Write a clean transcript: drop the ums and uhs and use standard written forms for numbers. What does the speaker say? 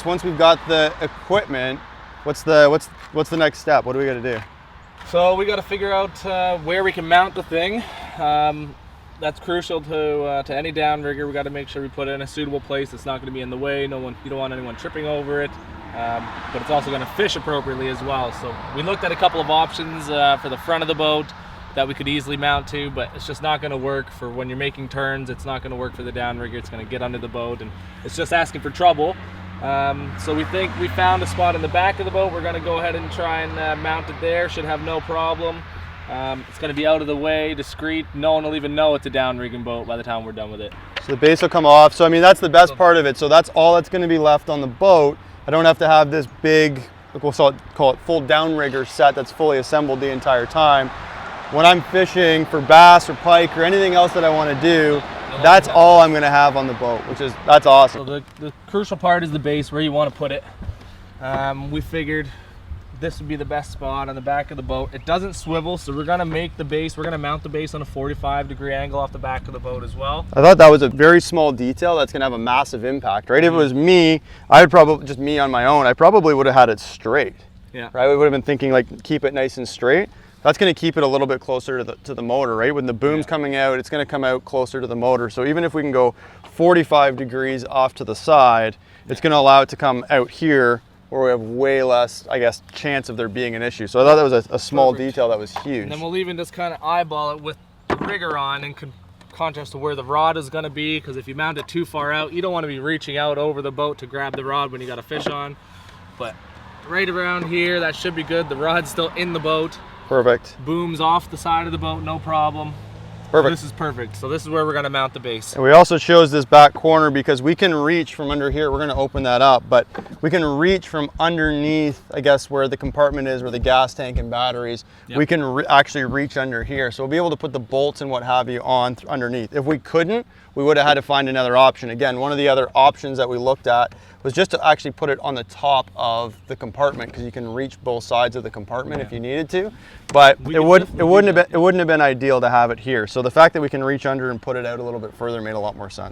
Once we've got the equipment, what's the next step? What do we got to do? So we got to figure out where we can mount the thing. That's crucial to any downrigger. We got to make sure we put it in a suitable place that's not going to be in the way. You don't want anyone tripping over it, but it's also going to fish appropriately as well. So we looked at a couple of options for the front of the boat that we could easily mount to, but it's just not going to work for when you're making turns. It's not going to work for the downrigger. It's going to get under the boat, and it's just asking for trouble. So we think we found a spot in the back of the boat. We're going to go ahead and try and mount it there. Should have no problem. It's going to be out of the way, discreet. No one will even know it's a downrigging boat by the time we're done with it. So the base will come off. So I mean, that's the best part of it. So that's all that's going to be left on the boat. I don't have to have this big, we'll call it full downrigger set that's fully assembled the entire time. When I'm fishing for bass or pike or anything else that I want to do, that's all I'm going to have on the boat, that's awesome. So the crucial part is the base, where you want to put it. We figured this would be the best spot on the back of the boat. It doesn't swivel, so we're going to mount the base on a 45-degree angle off the back of the boat as well. I thought that was a very small detail that's going to have a massive impact, right? If it was me, I would probably, just me on my own, I probably would have had it straight. Yeah. Right? We would have been thinking like keep it nice and straight. That's going to keep it a little bit closer to the motor, right? When the boom's coming out, it's going to come out closer to the motor. So even if we can go 45 degrees off to the side, it's going to allow it to come out here where we have way less, I guess, chance of there being an issue. So I thought that was a small detail that was huge. And then we'll even just kind of eyeball it with the rigger on in contrast to where the rod is going to be, because if you mount it too far out, you don't want to be reaching out over the boat to grab the rod when you got a fish on. But right around here, that should be good. The rod's still in the boat. Perfect. Booms off the side of the boat, no problem. Perfect. This is perfect. So this is where we're going to mount the base. And we also chose this back corner because we can reach from under here. We're going to open that up, but we can reach from underneath, I guess, where the compartment is, where the gas tank and batteries. Yep. We can actually reach under here. So we'll be able to put the bolts and what have you on underneath. If we couldn't, we would have had to find another option. Again, one of the other options that we looked at was just to actually put it on the top of the compartment, because you can reach both sides of the compartment if you needed to. But it wouldn't have been ideal to have it here. So the fact that we can reach under and put it out a little bit further made a lot more sense.